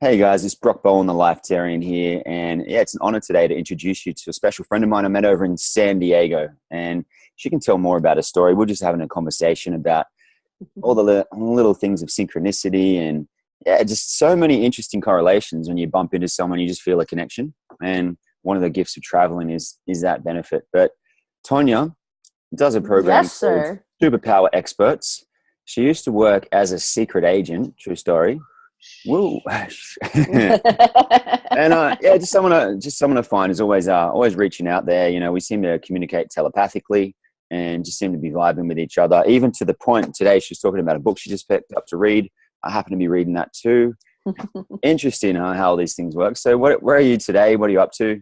Hey guys, it's Brock Bowen, the Lifetarian here, and yeah, it's an honor today to introduce you to a special friend of mine I met over in San Diego, and she can tell more about her story. We're just having a conversation about all the little things of synchronicity, and yeah, just so many interesting correlations. When you bump into someone, you just feel a connection, and one of the gifts of traveling is that benefit. But Tonya does a program Yes, called sir. Superpower Experts. She used to work as a secret agent, true story. Woo. And yeah, just someone to find is always reaching out there. You know, we seem to communicate telepathically and just seem to be vibing with each other. Even to the point today, she was talking about a book she just picked up to read. I happen to be reading that too. Interesting how all these things work. So, where are you today? What are you up to?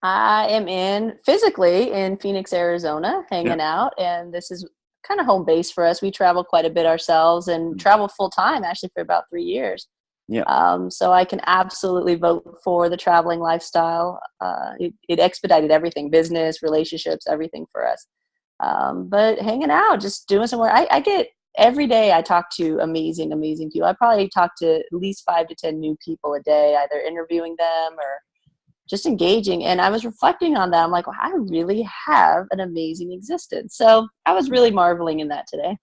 I am physically in Phoenix, Arizona, Yeah, hanging out, and this is kind of home base for us. We travel quite a bit ourselves and travel full time actually for about 3 years. yeah. So I can absolutely vote for the traveling lifestyle. It expedited everything, business, relationships, everything for us. But hanging out, just doing some work. I get every day I talk to amazing people. I probably talk to at least 5 to 10 new people a day, either interviewing them or just engaging. And I was reflecting on that. I'm like, well, I really have an amazing existence. So I was really marveling in that today.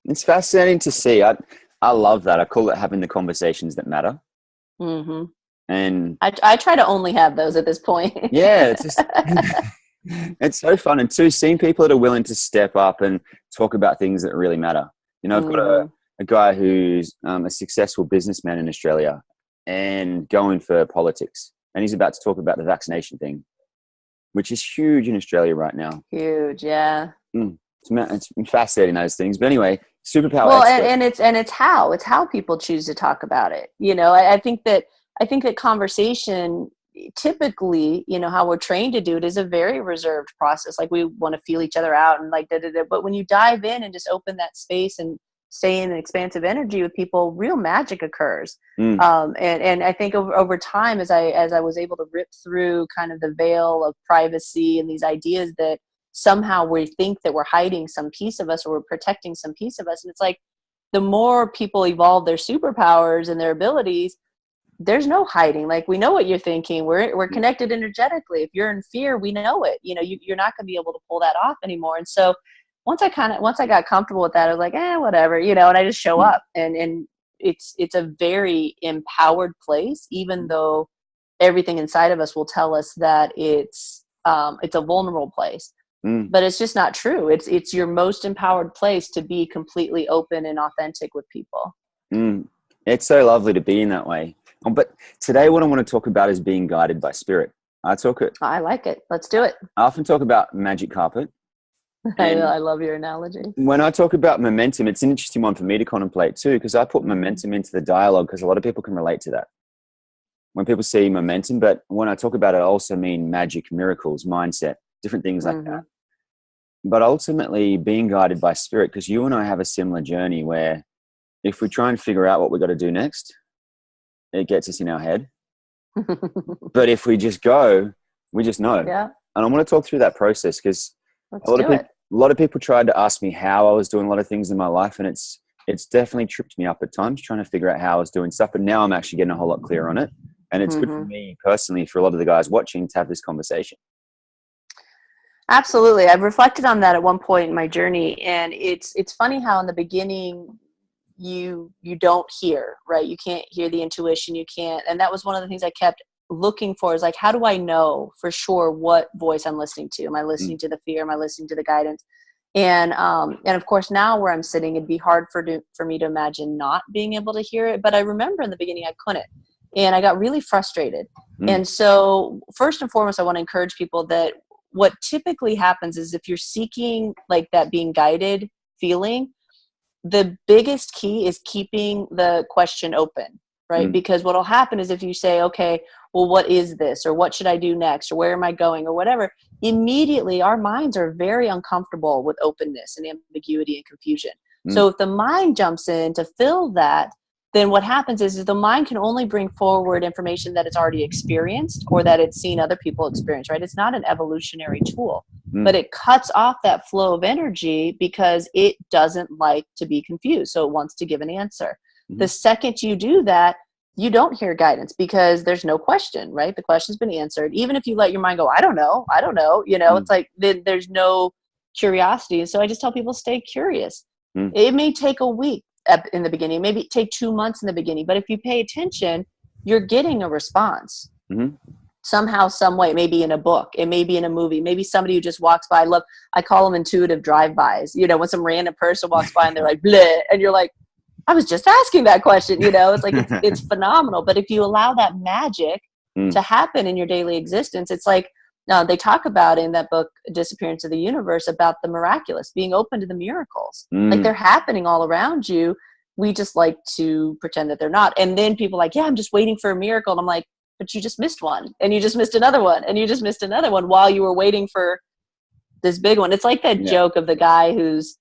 It's fascinating to see. I love that. I call it having the conversations that matter. hmm And I try to only have those at this point. yeah, it's just it's so fun. And two, seeing people that are willing to step up and talk about things that really matter. You know, I've got hmm a guy who's a successful businessman in Australia and going for politics. And he's about to talk about the vaccination thing, which is huge in Australia right now. Huge, yeah. It's fascinating, those things. But anyway, superpower Well, expert. and it's how people choose to talk about it. You know, I think that conversation typically, you know, how we're trained to do it is a very reserved process. Like we want to feel each other out and like da da da. But when you dive in and just open that space and stay in an expansive energy with people, real magic occurs. Mm, And I think over time, as I was able to rip through kind of the veil of privacy and these ideas that somehow we think that we're hiding some piece of us or we're protecting some piece of us. And it's like the more people evolve their superpowers and their abilities, there's no hiding. Like we know what you're thinking. We're connected energetically. If you're in fear, we know it. You know, you're not going to be able to pull that off anymore. And so once I got comfortable with that, I was like, whatever, you know, and I just show mm, up and it's a very empowered place, even though everything inside of us will tell us that it's a vulnerable place, mm, but it's just not true. It's your most empowered place to be completely open and authentic with people. mm. It's so lovely to be in that way. But today, what I want to talk about is being guided by spirit. I like it. Let's do it. I often talk about magic carpet. And I love your analogy. when I talk about momentum, it's an interesting one for me to contemplate too, because I put Mhm. momentum into the dialogue because a lot of people can relate to that. When people see momentum, but when I talk about it, I also mean magic, miracles, mindset, different things like that. Mhm. But ultimately, being guided by spirit, because you and I have a similar journey where if we try and figure out what we've got to do next, it gets us in our head. But if we just go, we just know. Yeah, And I want to talk through that process because let's do it. a lot of people tried to ask me how I was doing a lot of things in my life, and it's definitely tripped me up at times trying to figure out how I was doing stuff. But now I'm actually getting a whole lot clearer on it, and it's good for Mhm. me personally, for a lot of the guys watching, to have this conversation. Absolutely. I've reflected on that at one point in my journey, and it's funny how in the beginning you don't hear, right? You can't hear the intuition, you can't. And that was one of the things I kept looking for, is like, how do I know for sure what voice I'm listening to? Am I listening Mm, to the fear? Am I listening to the guidance? And of course now where I'm sitting, it'd be hard for me to imagine not being able to hear it. But I remember in the beginning I couldn't. And I got really frustrated. mm, And so first and foremost, I want to encourage people that what typically happens is if you're seeking like that being guided feeling, the biggest key is keeping the question open, right? mm, Because what'll happen is if you say, okay, well, what is this? Or what should I do next? Or where am I going? Or whatever, immediately our minds are very uncomfortable with openness and ambiguity and confusion. mm, So if the mind jumps in to fill that, then what happens is the mind can only bring forward information that it's already experienced or that it's seen other people experience, right? It's not an evolutionary tool, but mm, it cuts off that flow of energy because it doesn't like to be confused. So it wants to give an answer. The mm, second you do that, you don't hear guidance because there's no question, right? The question's been answered. Even if you let your mind go, I don't know, it's like there's no curiosity. And so I just tell people, stay curious. It may take a week in the beginning, maybe take 2 months in the beginning, but if you pay attention, you're getting a response. Somehow, some way. It may be in a book, it may be in a movie, maybe somebody who just walks by. I call them intuitive drive-bys. When some random person walks by and they're like, bleh, and you're like, I was just asking that question. It's like, it's phenomenal. But if you allow that magic to happen in your daily existence, it's like, they talk about in that book, Disappearance of the Universe, about the miraculous, being open to the miracles. Like, they're happening all around you. We just like to pretend that they're not. And then people are like, yeah, I'm just waiting for a miracle. And I'm like, but you just missed one, and you just missed another one, and you just missed another one while you were waiting for this big one. It's like that joke of the guy who's,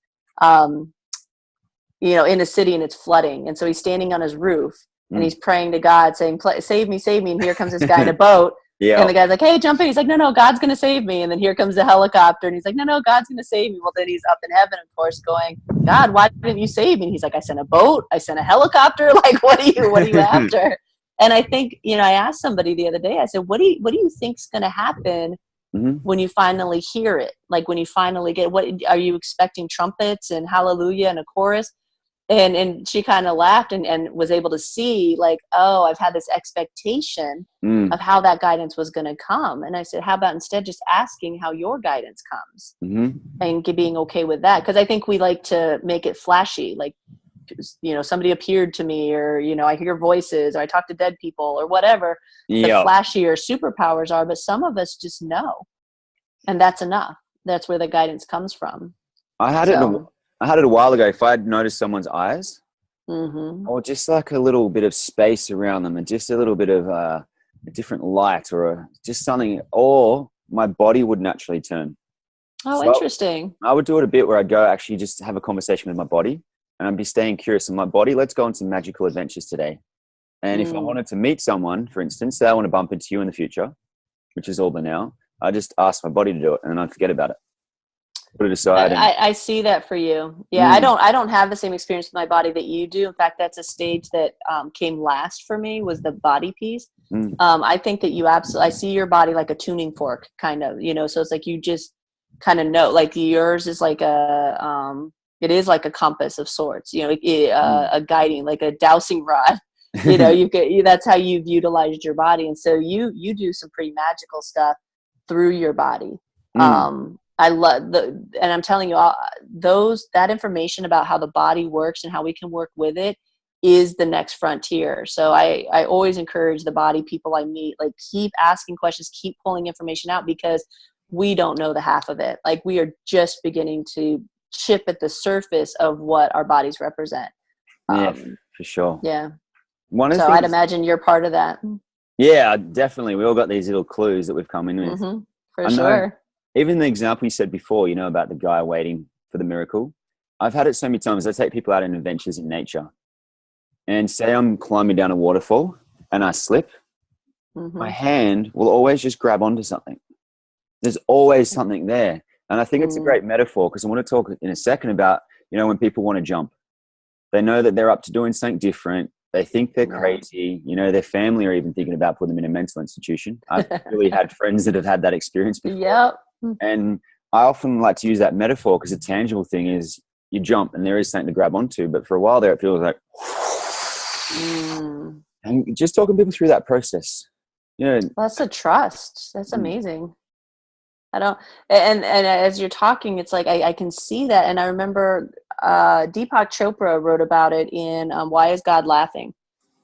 in a city and it's flooding. And so he's standing on his roof and he's praying to God saying, save me, save me. And here comes this guy in a boat. And the guy's like, hey, jump in. He's like, no, God's going to save me. And then here comes the helicopter. And he's like, no, God's going to save me. Well, then he's up in heaven, of course, going, God, why didn't you save me? And he's like, I sent a boat. I sent a helicopter. Like, what are you after? And I think, I asked somebody the other day, I said, what do you think's going to happen when you finally hear it? Like, when you finally get, what are you expecting? Trumpets and hallelujah and a chorus? And she kind of laughed and was able to see, like, oh, I've had this expectation of how that guidance was going to come. And I said, how about instead just asking how your guidance comes and being okay with that? Because I think we like to make it flashy, like, somebody appeared to me, or, I hear voices, or I talk to dead people, or whatever the flashier superpowers are. But some of us just know, and that's enough. That's where the guidance comes from. I had it a while ago. If I had noticed someone's eyes, or just like a little bit of space around them, and just a little bit of a different light, or just something, or my body would naturally turn. Oh, so interesting. I would do it a bit where I'd go actually just have a conversation with my body. And I'd be staying curious in my body. Let's go on some magical adventures today. And if I wanted to meet someone, for instance, say I want to bump into you in the future, which is all the now, I just ask my body to do it, and then I'd forget about it. Put it aside. I see that for you. Yeah, I don't have the same experience with my body that you do. In fact, that's a stage that came last for me, was the body piece. I think that I see your body like a tuning fork, kind of, so it's like you just kind of know, like yours is like it is like a compass of sorts, a guiding, like a dowsing rod. That's how you've utilized your body. And so you do some pretty magical stuff through your body. I love and I'm telling you, that information about how the body works and how we can work with it is the next frontier. So I always encourage the body people I meet, like, keep asking questions, keep pulling information out, because we don't know the half of it. Like, we are just beginning to chip at the surface of what our bodies represent. Yeah, for sure. Yeah. I'd imagine you're part of that. Yeah, definitely. We all got these little clues that we've come in with. For sure. Even the example you said before, about the guy waiting for the miracle. I've had it so many times. I take people out on adventures in nature, and say I'm climbing down a waterfall and I slip, my hand will always just grab onto something. There's always something there. And I think it's a great metaphor, because I want to talk in a second about, when people want to jump, they know that they're up to doing something different. They think they're crazy. Their family are even thinking about putting them in a mental institution. I've really had friends that have had that experience before. Yep. And I often like to use that metaphor, because a tangible thing is you jump and there is something to grab onto. But for a while there, it feels like, and just talking people through that process. That's a trust. That's amazing. And as you're talking, it's like I can see that. And I remember Deepak Chopra wrote about it in Why Is God Laughing?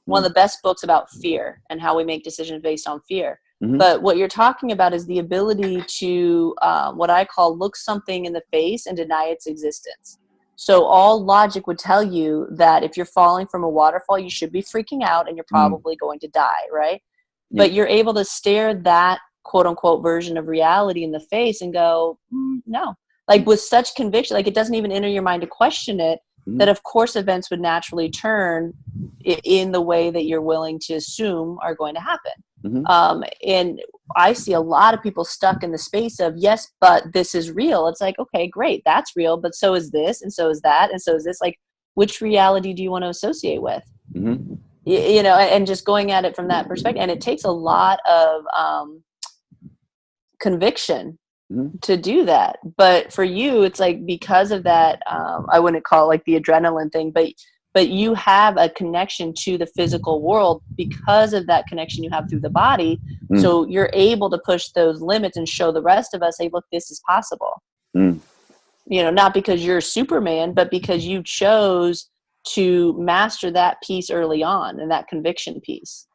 One of the best books about fear and how we make decisions based on fear. But what you're talking about is the ability to what I call look something in the face and deny its existence. So all logic would tell you that if you're falling from a waterfall, you should be freaking out and you're probably going to die, right? But you're able to stare that quote unquote version of reality in the face and go, no, like with such conviction, like it doesn't even enter your mind to question it, that of course events would naturally turn in the way that you're willing to assume are going to happen. And I see a lot of people stuck in the space of, yes, but this is real. It's like, okay, great. That's real. But so is this. And so is that. And so is this. Like, which reality do you want to associate with? you know, and just going at it from that perspective. And it takes a lot of conviction to do that. But for you, it's like, because of that, I wouldn't call it like the adrenaline thing, but you have a connection to the physical world because of that connection you have through the body. So you're able to push those limits and show the rest of us, hey, look, this is possible. You know, not because you're Superman, but because you chose to master that piece early on, and that conviction piece.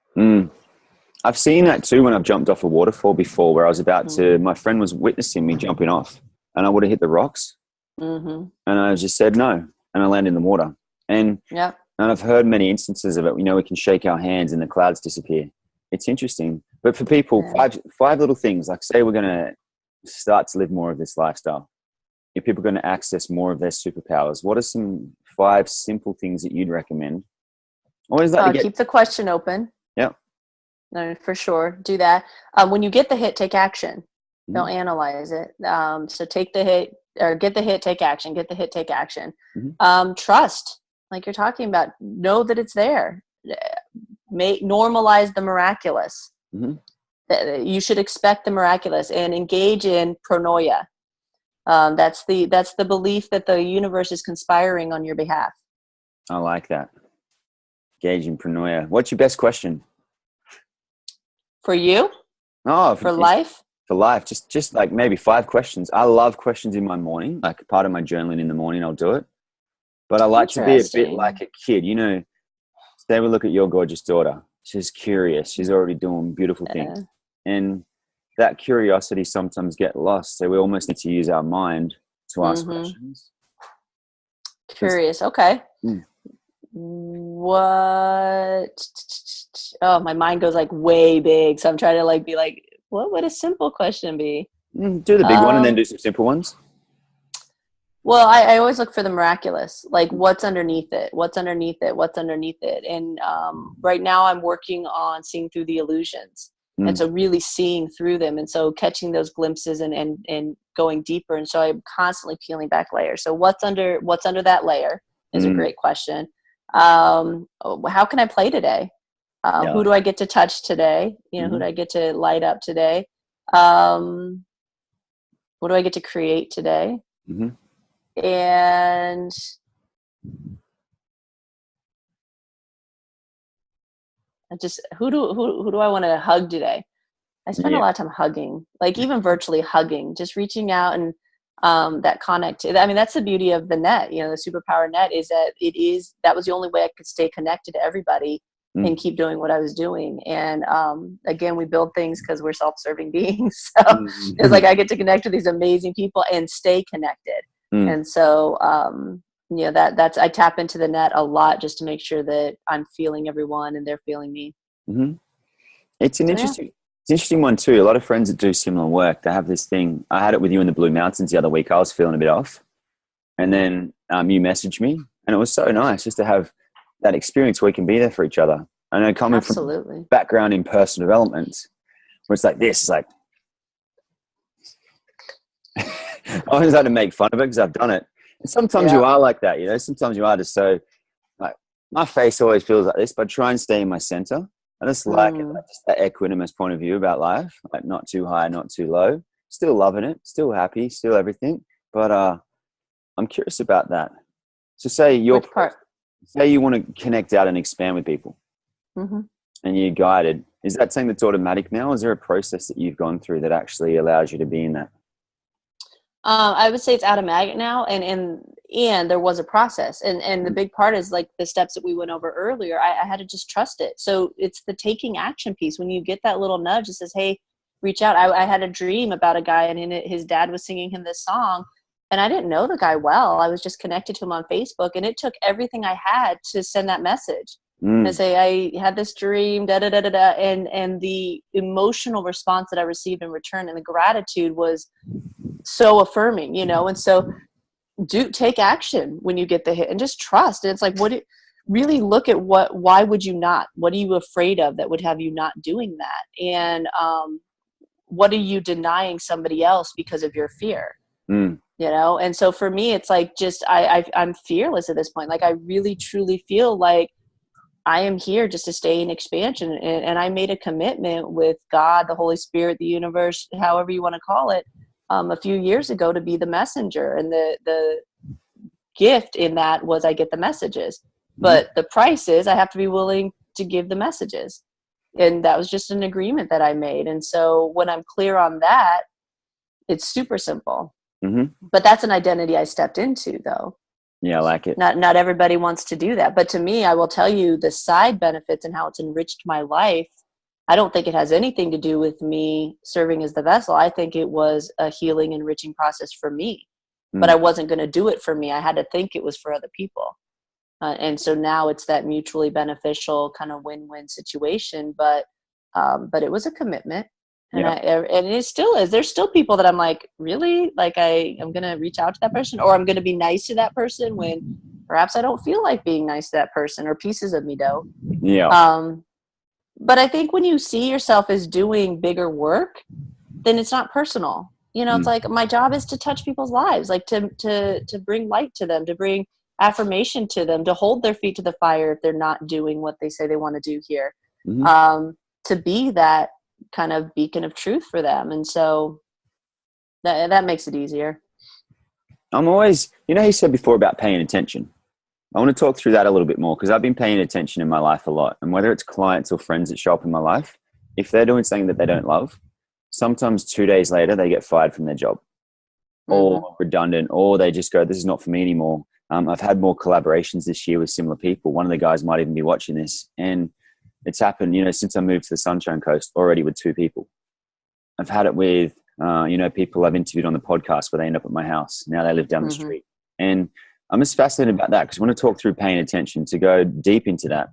I've seen that too when I've jumped off a waterfall before, where I was about to, my friend was witnessing me jumping off, and I would have hit the rocks. And I just said no, and I landed in the water. And I've heard many instances of it. You know, we can shake our hands and the clouds disappear. It's interesting. But for people, five little things, like say we're going to start to live more of this lifestyle. If people are going to access more of their superpowers, what are some 5 simple things that you'd recommend? Always like to keep the question open. Yeah. No, for sure. Do that. When you get the hit, take action. Don't analyze it. So take the hit, or get the hit, take action. Get the hit, take action. Trust, like you're talking about. Know that it's there. Normalize the miraculous. You should expect the miraculous, and engage in pronoia. That's the belief that the universe is conspiring on your behalf. I like that. Engage in pronoia. What's your best question? For you? Oh, for life? For life. Just like maybe 5 questions. I love questions in my morning. Like part of my journaling in the morning, I'll do it. But I like to be a bit like a kid. You know, say we look at your gorgeous daughter. She's curious. She's already doing beautiful things. And that curiosity sometimes gets lost. So we almost need to use our mind to ask questions. Curious. Okay. What? Oh, my mind goes like way big. So I'm trying to like be like, what would a simple question be? Do the big one and then do some simple ones. Well, I always look for the miraculous, like what's underneath it, what's underneath it, what's underneath it. And right now I'm working on seeing through the illusions. And so really seeing through them. And so catching those glimpses and going deeper. And so I'm constantly peeling back layers. So what's under that layer is a great question. How can I play today? Who do I get to touch today? You know, who do I get to light up today? What do I get to create today? And I just, who do I want to hug today? I spend a lot of time hugging, like even virtually hugging, just reaching out and that connect. I mean, that's the beauty of the net, you know, the Superpower net, is that that was the only way I could stay connected to everybody and keep doing what I was doing. And again, we build things because we're self-serving beings. So it's like I get to connect with these amazing people and stay connected. And so, you know, that's, I tap into the net a lot just to make sure that I'm feeling everyone and they're feeling me. It's an interesting one too. A lot of friends that do similar work, they have this thing. I had it with you in the Blue Mountains the other week. I was feeling a bit off. And then you messaged me, and it was so nice just to have that experience where we can be there for each other. I know coming from background in personal development, where it's like this, it's like, I always had to make fun of it because I've done it. And sometimes you are like that, you know, sometimes you are just so, like, my face always feels like this, but I try and stay in my center. I just like it, like just that equanimous point of view about life, like not too high, not too low, still loving it, still happy, still everything. But I'm curious about that. So say you want to connect out and expand with people and you're guided. Is that something that's automatic now? Or is there a process that you've gone through that actually allows you to be in that? I would say it's automatic now, and there was a process, and the big part is like the steps that we went over earlier. I had to just trust it. So it's the taking action piece. When you get that little nudge that says, "Hey, reach out." I had a dream about a guy, and his dad was singing him this song, and I didn't know the guy well. I was just connected to him on Facebook, and it took everything I had to send that message and say, "I had this dream," da da da da da, and the emotional response that I received in return and the gratitude was so affirming, you know. And so take action when you get the hit and just trust. And it's like, really look at why would you not? What are you afraid of that would have you not doing that? And what are you denying somebody else because of your fear? You know? And so for me, it's like, just, I'm fearless at this point. Like I really truly feel like I am here just to stay in expansion. And I made a commitment with God, the Holy Spirit, the universe, however you want to call it, a few years ago to be the messenger. And the gift in that was I get the messages. But the price is I have to be willing to give the messages. And that was just an agreement that I made. And so when I'm clear on that, it's super simple. But that's an identity I stepped into, though. Yeah, I like it. Not everybody wants to do that. But to me, I will tell you the side benefits and how it's enriched my life. I don't think it has anything to do with me serving as the vessel. I think it was a healing, enriching process for me. But I wasn't going to do it for me. I had to think it was for other people. And so now it's that mutually beneficial kind of win-win situation. But it was a commitment. And and it still is. There's still people that I'm like, really? Like I'm going to reach out to that person, or I'm going to be nice to that person when perhaps I don't feel like being nice to that person, or pieces of me don't. Yeah. But I think when you see yourself as doing bigger work, then it's not personal. You know, it's like my job is to touch people's lives, like to bring light to them, to bring affirmation to them, to hold their feet to the fire if they're not doing what they say they want to do here, to be that kind of beacon of truth for them. And so that makes it easier. I'm always, you said before about paying attention. I want to talk through that a little bit more, because I've been paying attention in my life a lot. And whether it's clients or friends that show up in my life, if they're doing something that they don't love, sometimes 2 days later they get fired from their job or redundant, or they just go, this is not for me anymore. I've had more collaborations this year with similar people. One of the guys might even be watching this, and it's happened, since I moved to the Sunshine Coast, already with 2 people. I've had it with, people I've interviewed on the podcast where they end up at my house. Now they live down the street. And I'm just fascinated about that, because I want to talk through paying attention, to go deep into that.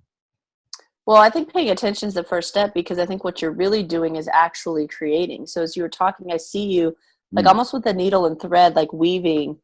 Well, I think paying attention is the first step, because I think what you're really doing is actually creating. So as you were talking, I see you like almost with a needle and thread, like weaving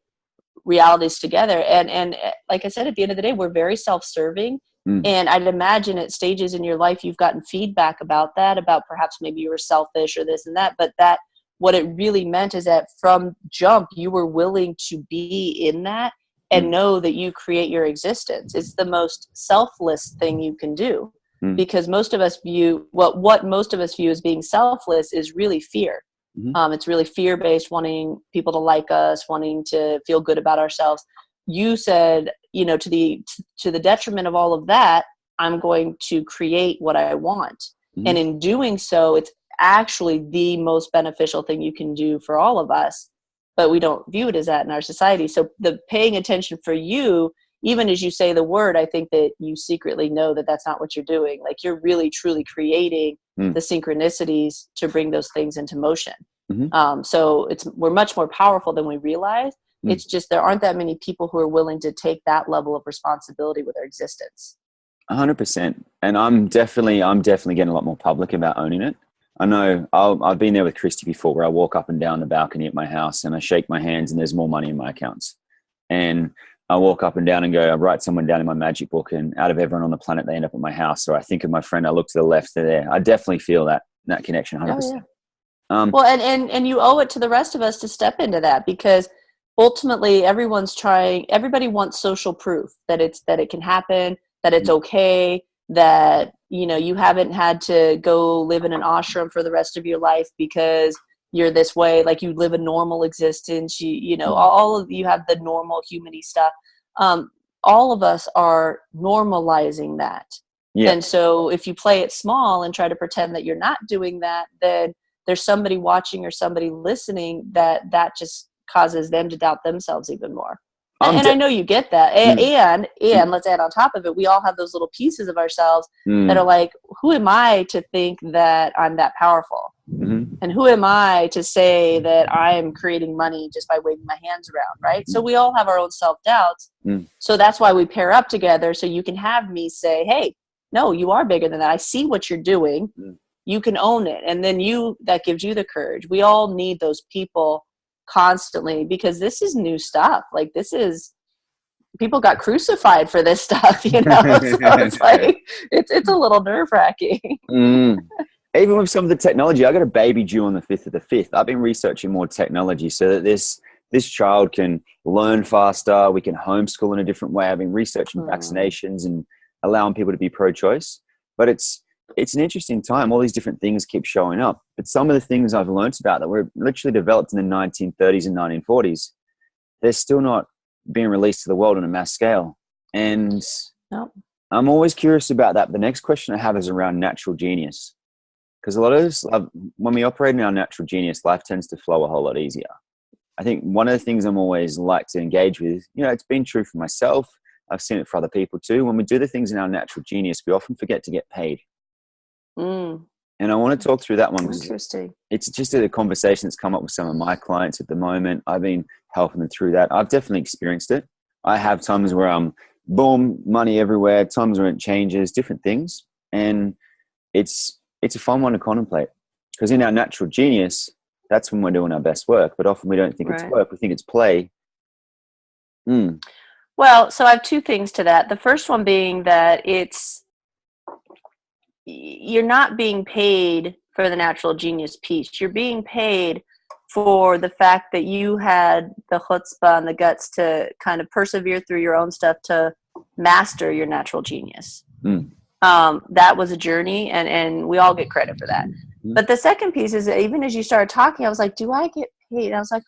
realities together. And like I said, at the end of the day, we're very self-serving. And I'd imagine at stages in your life, you've gotten feedback about that, about perhaps maybe you were selfish or this and that, but that what it really meant is that from jump, you were willing to be in that and know that you create your existence. It's the most selfless thing you can do, because most of us view what most of us view as being selfless is really fear. It's really fear-based, wanting people to like us, wanting to feel good about ourselves. You said, to the detriment of all of that, I'm going to create what I want. And in doing so, it's actually the most beneficial thing you can do for all of us, but we don't view it as that in our society. So the paying attention for you, even as you say the word, I think that you secretly know that that's not what you're doing. Like you're really, truly creating the synchronicities to bring those things into motion. So we're much more powerful than we realize. It's just there aren't that many people who are willing to take that level of responsibility with their existence. 100%. And I'm definitely getting a lot more public about owning it. I know I've been there with Christy before, where I walk up and down the balcony at my house and I shake my hands and there's more money in my accounts. And I walk up and down and go, I write someone down in my magic book, and out of everyone on the planet, they end up at my house. Or I think of my friend, I look to the left, they're there. I definitely feel that connection 100%. Oh, yeah. Well, and you owe it to the rest of us to step into that, because ultimately everybody wants social proof that it can happen, that it's okay, that, you haven't had to go live in an ashram for the rest of your life because you're this way, like you live a normal existence, all of you have the normal human-y stuff. All of us are normalizing that. Yeah. And so if you play it small and try to pretend that you're not doing that, then there's somebody watching or somebody listening that just causes them to doubt themselves even more. And I know you get that. And let's add on top of it, we all have those little pieces of ourselves that are like, who am I to think that I'm that powerful? And who am I to say that I am creating money just by waving my hands around, right? So we all have our own self-doubts. So that's why we pair up together, so you can have me say, hey, no, you are bigger than that. I see what you're doing. You can own it. And then that gives you the courage. We all need those people constantly, because this is new stuff. Like people got crucified for this stuff, so it's like it's a little nerve-wracking. Even with some of the technology, I got a baby due on the 5th of the 5th. I've been researching more technology so that this child can learn faster. We can homeschool in a different way. I've been researching vaccinations and allowing people to be pro-choice. But it's an interesting time. All these different things keep showing up. But some of the things I've learned about that were literally developed in the 1930s and 1940s, they're still not being released to the world on a mass scale. And I'm always curious about that. The next question I have is around natural genius. Because a lot of us, when we operate in our natural genius, life tends to flow a whole lot easier. I think one of the things I'm always like to engage with, it's been true for myself. I've seen it for other people too. When we do the things in our natural genius, we often forget to get paid. And I want to talk through that one. Interesting. It's just a conversation that's come up with some of my clients at the moment. I've been helping them through that. I've definitely experienced it. I have times where I'm boom, money everywhere, times when it changes, different things. And it's a fun one to contemplate, because in our natural genius, that's when we're doing our best work. But often we don't think it's work. We think it's play. Well, so I have two things to that. The first one being that you're not being paid for the natural genius piece. You're being paid for the fact that you had the chutzpah and the guts to kind of persevere through your own stuff to master your natural genius. That was a journey, and we all get credit for that. But the second piece is that even as you started talking, I was like, do I get paid? And I was like,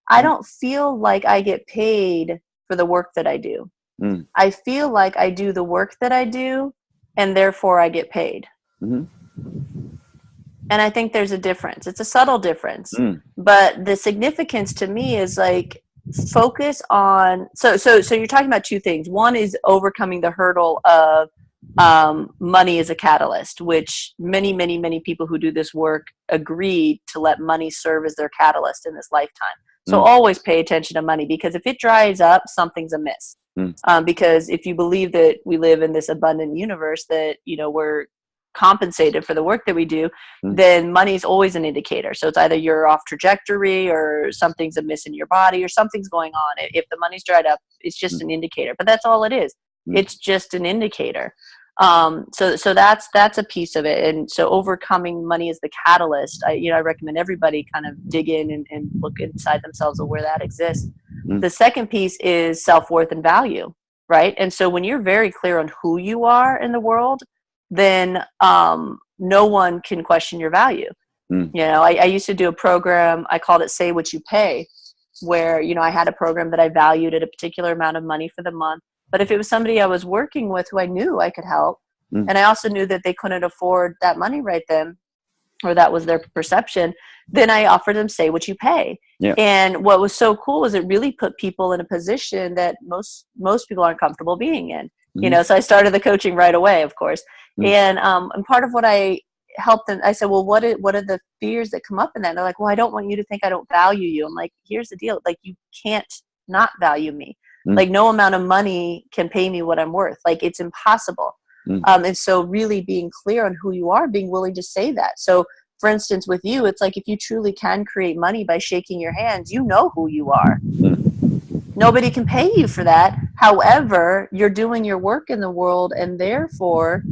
I don't feel like I get paid for the work that I do. I feel like I do the work that I do, and therefore I get paid. And I think there's a difference. It's a subtle difference. But the significance to me is like, focus on, so you're talking about two things. One is overcoming the hurdle of money is a catalyst, which many people who do this work agree to let money serve as their catalyst in this lifetime. So always pay attention to money, because if it dries up, something's amiss. Because if you believe that we live in this abundant universe, that, we're compensated for the work that we do, then money's always an indicator. So it's either you're off trajectory or something's amiss in your body or something's going on. If the money's dried up, it's just an indicator, but that's all it is. It's just an indicator. So that's a piece of it. And so overcoming money as the catalyst, I recommend everybody kind of dig in and look inside themselves of where that exists. The second piece is self-worth and value, right? And so when you're very clear on who you are in the world, then no one can question your value. I used to do a program, I called it Say What You Pay, where, I had a program that I valued at a particular amount of money for the month. But if it was somebody I was working with who I knew I could help, and I also knew that they couldn't afford that money right then, or that was their perception, then I offered them Say What You Pay. And what was so cool was it really put people in a position that most people aren't comfortable being in. So I started the coaching right away, of course. And part of what I helped them, I said, well, what are the fears that come up in that? And they're like, well, I don't want you to think I don't value you. I'm like, here's the deal. Like, you can't not value me. Like, no amount of money can pay me what I'm worth. Like, it's impossible. And so really being clear on who you are, being willing to say that. So for instance, with you, it's like, if you truly can create money by shaking your hands, you know who you are. Nobody can pay you for that. However, you're doing your work in the world, and therefore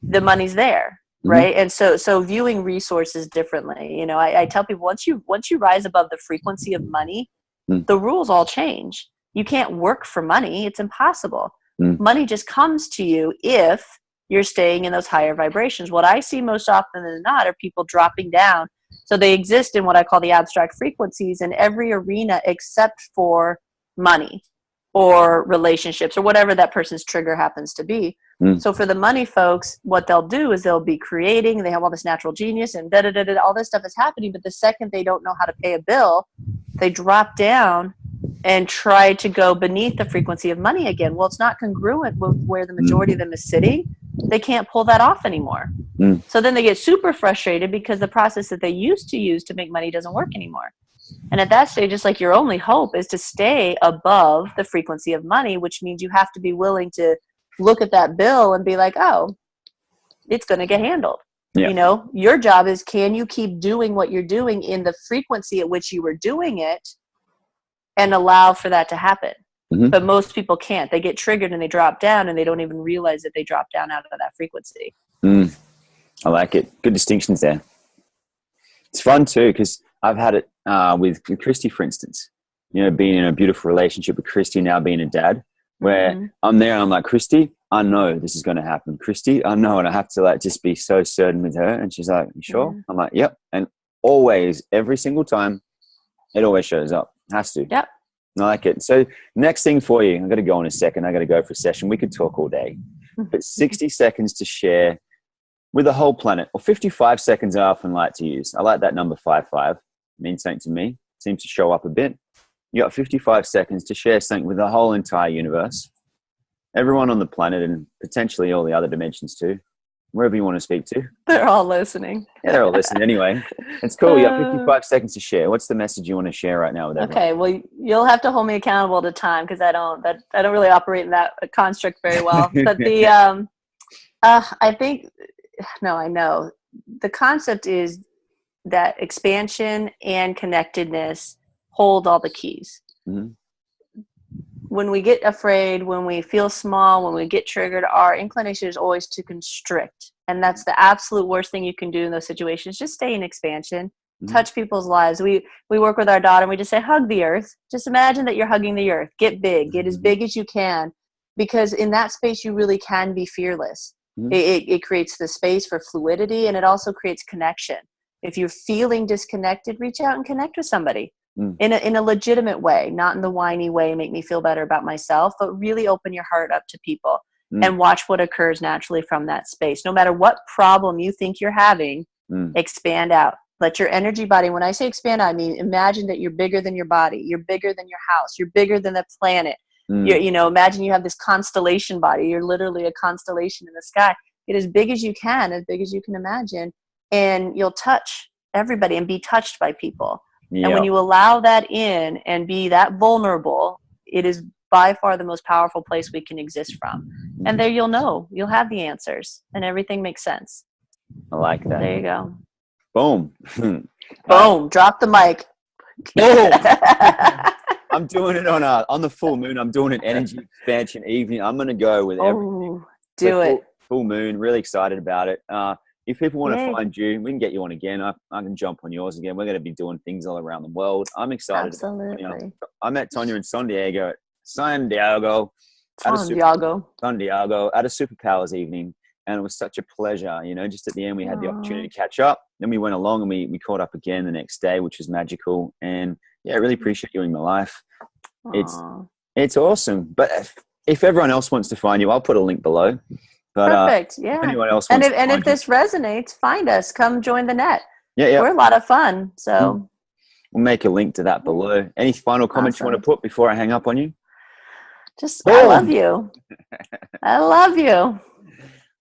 the money's there. Right. And so viewing resources differently, I tell people, once you rise above the frequency of money, the rules all change. You can't work for money. It's impossible. Money just comes to you if you're staying in those higher vibrations. What I see most often than not are people dropping down. So they exist in what I call the abstract frequencies in every arena except for money or relationships or whatever that person's trigger happens to be. So for the money folks, what they'll do is they'll be creating, they have all this natural genius and all this stuff is happening. But the second they don't know how to pay a bill, they drop down and try to go beneath the frequency of money again. Well, it's not congruent with where the majority of them is sitting. They can't pull that off anymore. So then they get super frustrated because the process that they used to use to make money doesn't work anymore. And at that stage, it's like your only hope is to stay above the frequency of money, which means you have to be willing to look at that bill and be like, oh, it's going to get handled. Your job is, can you keep doing what you're doing in the frequency at which you were doing it and allow for that to happen? But most people can't. They get triggered and they drop down, and they don't even realize that they drop down out of that frequency. I like it. Good distinctions there. It's fun too, because I've had it with Christy, for instance, being in a beautiful relationship with Christy, now being a dad. where Mm-hmm. I'm there and I'm like, Christy, I know this is going to happen. Christy, I know. And I have to like just be so certain with her. And she's like, you sure? Yeah. I'm like, yep. And always, every single time, it always shows up. Has to. Yep. I like it. So next thing for you, I'm going to go in a second. I got to go for a session. We could talk all day. But 60 seconds to share with the whole planet, or 55 seconds I often like to use. I like that number 55. It means something to me. It seems to show up a bit. You got 55 seconds to share something with the whole entire universe, everyone on the planet, and potentially all the other dimensions too, wherever you want to speak to. They're all listening. Yeah, they're all listening anyway. It's cool. You got 55 seconds to share. What's the message you want to share right now with everyone? Okay, well, you'll have to hold me accountable to time because I don't really operate in that construct very well. But the I think I know the concept is that expansion and connectedness hold all the keys. Mm-hmm. When we get afraid, when we feel small, when we get triggered, our inclination is always to constrict. And that's the absolute worst thing you can do in those situations. Just stay in expansion, touch people's lives. We work with our daughter and we just say, hug the earth. Just imagine that you're hugging the earth. Get big, get as big as you can, because in that space, you really can be fearless. It creates the space for fluidity, and it also creates connection. If you're feeling disconnected, reach out and connect with somebody. In a legitimate way, not in the whiny way, make me feel better about myself, but really open your heart up to people and watch what occurs naturally from that space. No matter what problem you think you're having, expand out. Let your energy body, when I say expand, I mean imagine that you're bigger than your body, you're bigger than your house, you're bigger than the planet. Imagine you have this constellation body, you're literally a constellation in the sky. Get as big as you can imagine, and you'll touch everybody and be touched by people. Yep. And when you allow that in and be that vulnerable, it is by far the most powerful place we can exist from. And there you'll have the answers and everything makes sense. I like that. There you go. Boom. Boom. Drop the mic. Boom. I'm doing it on the full moon. I'm doing an energy expansion evening. I'm going to go with everything. Do it. Full moon. Really excited about it. If people want to find you, we can get you on again. I can jump on yours again. We're going to be doing things all around the world. I'm excited. Absolutely. I met Tonya in San Diego at a Superpowers evening. And it was such a pleasure. Just at the end, we had the opportunity to catch up. Then we went along and we caught up again the next day, which was magical. And yeah, I really appreciate you in my life. It's awesome. But if everyone else wants to find you, I'll put a link below. But, perfect. Yeah. If anyone else if this resonates, find us. Come join the net. Yeah. We're a lot of fun. So we'll make a link to that below. Any final comments you want to put before I hang up on you? I love you. I love you.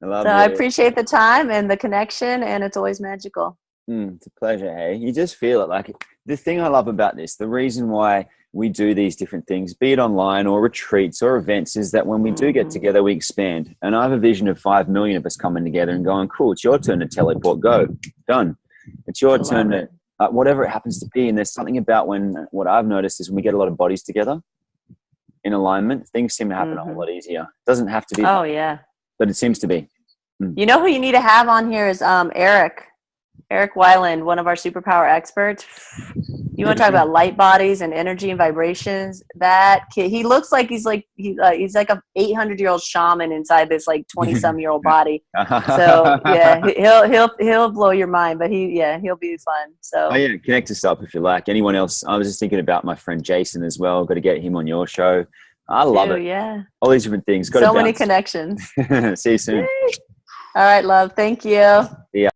I you. appreciate the time and the connection, and it's always magical. It's a pleasure. Hey, you just feel it. Like the thing I love about this, the reason why we do these different things, be it online or retreats or events, is that when we do get together, we expand. And I have a vision of 5 million of us coming together and going, cool, it's your turn to teleport. Go. Done. It's your turn to whatever it happens to be. And there's something about what I've noticed is when we get a lot of bodies together in alignment, things seem to happen a whole lot easier. It doesn't have to be. Oh, yeah. But it seems to be. You know who you need to have on here is Eric Weiland, one of our superpower experts. You want to talk about light bodies and energy and vibrations? That kid, he looks like he's like a 800-year-old shaman inside this like 20-some-year-old body. So yeah, he'll blow your mind, but he'll be fun. So connect us up if you like. Anyone else? I was just thinking about my friend Jason as well. Got to get him on your show. I love it. Yeah, all these different things. So many connections. See you soon. All right, love. Thank you. Yeah.